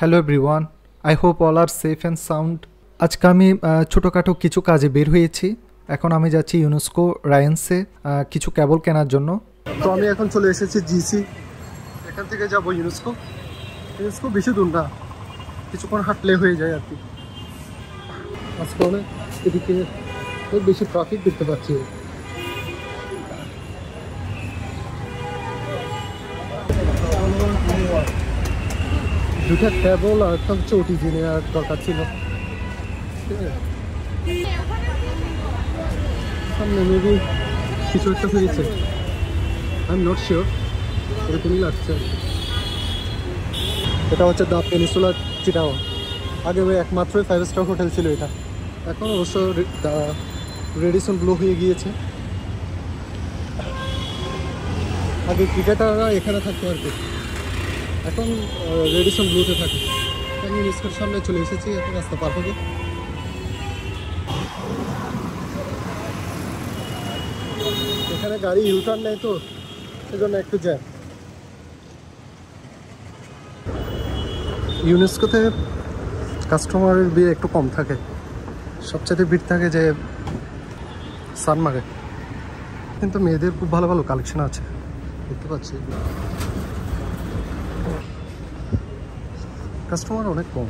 Hello everyone, I hope all are safe and sound. আজকে আমি ছোটোখাটো কিছু কাজে বের হয়েছি। এখন আমি যাচ্ছি ইউনেস্কো রায়ান্সে কিছু কেবল কেনার জন্য। তো আমি এখন চলে এসেছি জিসি, এখান থেকে যাব ইউনেস্কো। ইউনেস্কো বেশি দূর না, কিছুক্ষণ হাঁটলে হয়ে যায় আর কি। আজকে অনেক এদিকে খুব বেশি ট্রাফিক দেখতে পাচ্ছি। দুটা কেবল আর একটা হচ্ছে ওটিজি নেওয়ার দরকার ছিল। সামনে মেবি কিছু একটা হয়েছে, আই এম নট শিওর, এরকমই লাগছে। এটা হচ্ছে দ্য পেনিনসুলা চিটাগং। আগে একমাত্রই 5 স্টার হোটেল ছিল এটা, এখন অবশ্য রেডিসন ব্লু হয়ে গিয়েছে। আগে ক্রিকেটাররা এখানে থাকতো আর কি, এখন রেডিসন ব্লুতে থাকে। আমি ইউনেস্কোর সামনে চলে এসেছি, এখন রাস্তা পার হবে। এখানে গাড়ি ইউটার্ন নেই তো, সেজন্য একটু জ্যাম। ইউনেস্কোতে কাস্টমারের ভিড় একটু কম থাকে, সবচেয়ে ভিড় থাকে যে সানমারে। কিন্তু মেয়েদের খুব ভালো ভালো কালেকশন আছে দেখতে পাচ্ছি, কাস্টমার অনেক কম।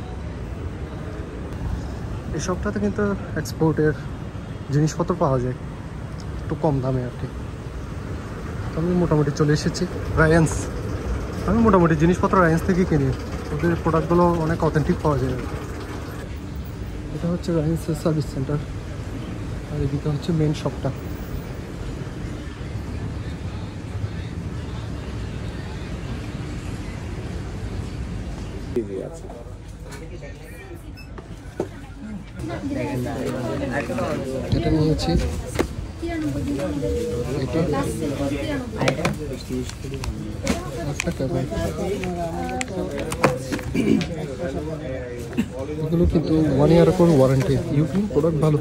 এই সবটাতে কিন্তু এক্সপোর্টের জিনিসপত্র পাওয়া যায় একটু কম দামে আর কি। আমি মোটামুটি চলে এসেছি রায়ান্স। আমি মোটামুটি জিনিসপত্র রায়ান্স থেকে কিনি, ওদের প্রোডাক্টগুলো অনেক অথেন্টিক পাওয়া যায়। এটা হচ্ছে রায়ান্সের সার্ভিস সেন্টার, আর এদিকে হচ্ছে মেন শপটা। এটা নিয়েছি, এগুলো কিন্তু 1 ইয়ার করে ওয়ারেন্টি। ইউপিন প্রোডাক্ট ভালো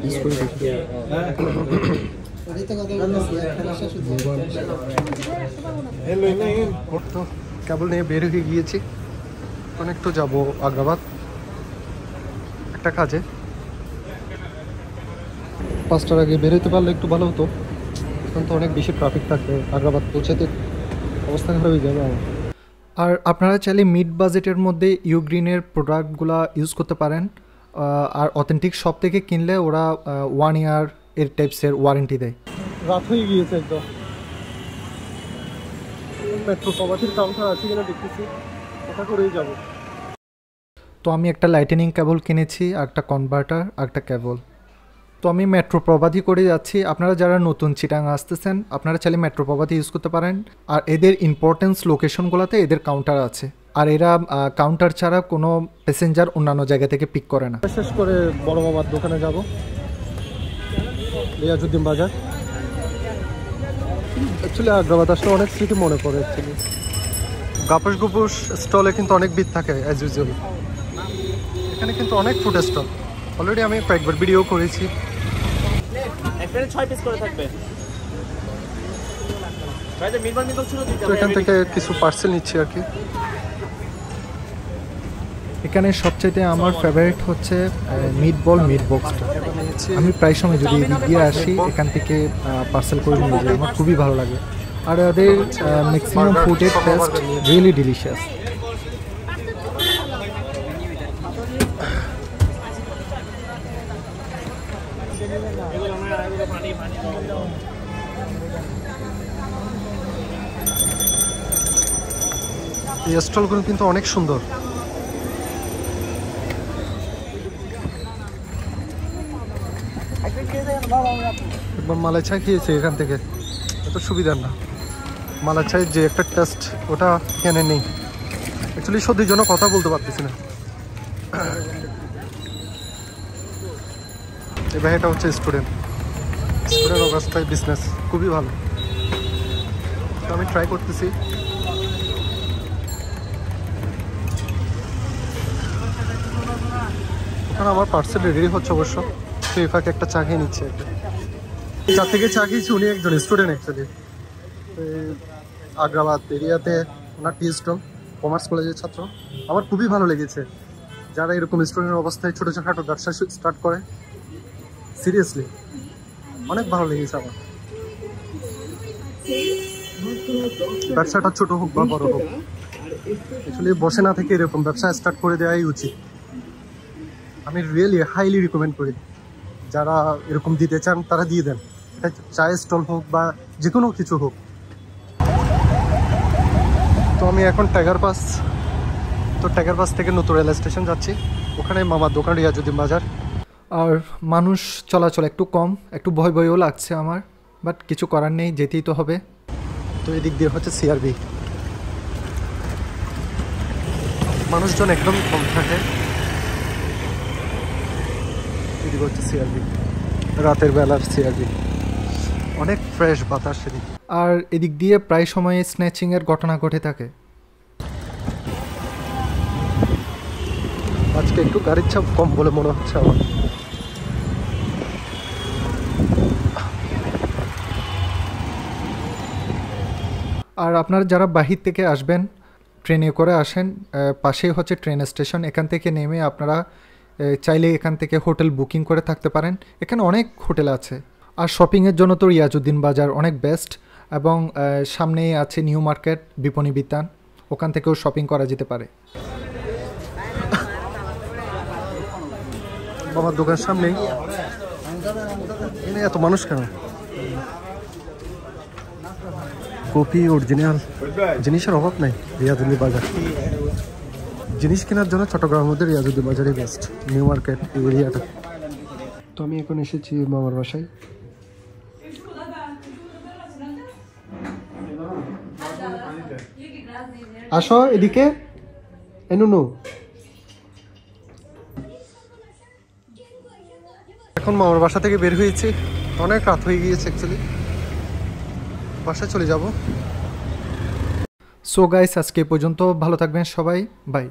ইউজ করে দেখি। তো কেবল নিয়ে বের হয়ে গিয়েছি, এখন একটু যাবো আগ্রাবাদ একটা কাজে। 5টার আগে বেরোতে পারলে একটু ভালো হতো, এখন তো অনেক বেশি ট্রাফিক থাকে। আগ্রাবাদ পৌঁছাতে অবস্থা খারাপ হয়ে যাবে আমার। আর আপনারা চাইলে মিড বাজেটের মধ্যে ইউগ্রিনের প্রোডাক্টগুলো ইউজ করতে পারেন। আর অথেন্টিক শপ থেকে কিনলে ওরা 1 ইয়ার এর টাইপসের ওয়ারেন্টি দেয়। রাত হয়ে গিয়েছে একদম। মেট্রো প্রবাসীর কাউন্টার আছে কিনা দেখতেছি, ওটা করেই যাবো। তো আমি একটা লাইটেনিং কেবল কিনেছি, আর একটা কনভার্টার, আর একটা কেবল। তো আমি মেট্রো প্রবাধি করে যাচ্ছি। আপনারা যারা নতুন চিটাং আসতেছেন, আপনারা চাইলে মেট্রো প্রবাধি ইউজ করতে পারেন। আর এদের ইম্পর্টেন্স লোকেশনগুলোতে এদের কাউন্টার আছে, আর এরা কাউন্টার ছাড়া কোনো প্যাসেঞ্জার অন্যান্য জায়গা থেকে পিক করে না। শেষ করে বড় মামার দোকানে যাব, লিয়াজুদ্দিন বাজার। অ্যাকচুয়ালি আগ্রাবাদ আসলে অনেক স্মৃতি মনে পড়ে। অ্যাকচুয়ালি গাপুস গুপুস স্টলে কিন্তু অনেক ভিড় থাকে অ্যাজ ইউজুয়াল। এখানে কিন্তু অনেক ফুড স্টল, অলরেডি আমি কয়েকবার ভিডিও করেছি। তো এখান থেকে কিছু পার্সেল নিচ্ছি আর কি। এখানে সবচাইতে আমার ফেভারিট হচ্ছে মিট বক্সটা। আমি প্রায় সময় যদি এদিকে আসি, এখান থেকে পার্সেল করে নিয়ে যাই, আমার খুবই ভালো লাগে। আর ওদের ম্যাক্সিমাম ফুডের টেস্ট রিয়েলি ডিলিশিয়াস। এই স্টলগুলো কিন্তু অনেক সুন্দর। একবার মালাই চা খেয়েছি এখান থেকে, এত সুবিধার না। মালাই চায়ের যে একটা টেস্ট, ওটা এখানে নেই। অ্যাকচুয়ালি সত্যির জন্য কথা বলতে পারতেছি না। এই ভাইটা হচ্ছে স্টুডেন্ট অবস্থায় বিজনেস খুবই ভালো। তো আমি ট্রাই করতেছি। এখন আমার পার্সেল রেডি হচ্ছে অবশ্য, তো এই ফাঁকে একটা চা খেয়ে নিচ্ছে। যার থেকে চা খেয়েছি উনি একজন স্টুডেন্ট অ্যাকচুয়ালি, আগ্রাবাদ এরিয়াতে ওনার টি স্টল। কমার্স কলেজের ছাত্র। আমার খুবই ভালো লেগেছে যারা এরকম স্টুডেন্টের অবস্থায় ছোটোখাটো ব্যবসা স্টার্ট করে। সিরিয়াসলি অনেক ভালো লেগেছে আমার। ব্যবসাটা ছোট হোক বা বড় হোক, অ্যাকচুয়ালি বসে না থেকে এরকম ব্যবসা স্টার্ট করে দেওয়াই উচিত। আমি রিয়েলি হাইলি রিকমেন্ড করি, যারা এরকম দিতে চান তারা দিয়ে দেন। এটা চায়ের স্টল হোক বা যে কোনো কিছু হোক। তো আমি এখন টাইগার পাস থেকে নতুন রেল স্টেশন যাচ্ছি। ওখানে মামার দোকান রিয়াজুদ্দিন বাজার। আর মানুষ চলাচল একটু কম, একটু ভয় ভয়ও লাগছে আমার, বাট কিছু করার নেই, যেতেই তো হবে। তো এদিক দিয়ে হচ্ছে সিআরবি, মানুষজন একদম কম থাকে। এদিক হচ্ছে সিআরবি, রাতের বেলার সিআরবি, অনেক ফ্রেশ বাতাস এদিকে। আর এদিক দিয়ে প্রায় সময় স্ন্যাচিংয়ের ঘটনা ঘটে থাকে। আজকে একটু গাড়ির চাপ কম বলে মনে হচ্ছে আমার। আর আপনারা যারা বাহির থেকে আসবেন, ট্রেনে করে আসেন, পাশেই হচ্ছে ট্রেন স্টেশন। এখান থেকে নেমে আপনারা চাইলে এখান থেকে হোটেল বুকিং করে থাকতে পারেন। এখানে অনেক হোটেল আছে। আর শপিংয়ের জন্য তো রিয়াজুদ্দিন বাজার অনেক বেস্ট, এবং সামনেই আছে নিউ মার্কেট, বিপণী বিতান, ওখান থেকেও শপিং করা যেতে পারে। বাবার দোকানের সামনেই। এত মানুষ কেন? কপি অরিজিনাল জিনিসের অভাব নাই রিয়াজুদ্দিন বাজার। জিনিস কেনার জন্য চট্টগ্রামের মধ্যে রিয়াজুদ্দিন বাজারই বেস্ট, নিউ মার্কেট এই এরিয়াটা। তো আমি এখন এসেছি মামার বাসায়। আসো এদিকে, এনুনু। এখন মামার বাসা থেকে বের হয়েছি, অনেক রাত হয়ে গিয়েছে অ্যাকচুয়ালি, বাসায় চলে যাব। সো গাইস, আজকে পর্যন্ত, ভালো থাকবেন সবাই, বাই।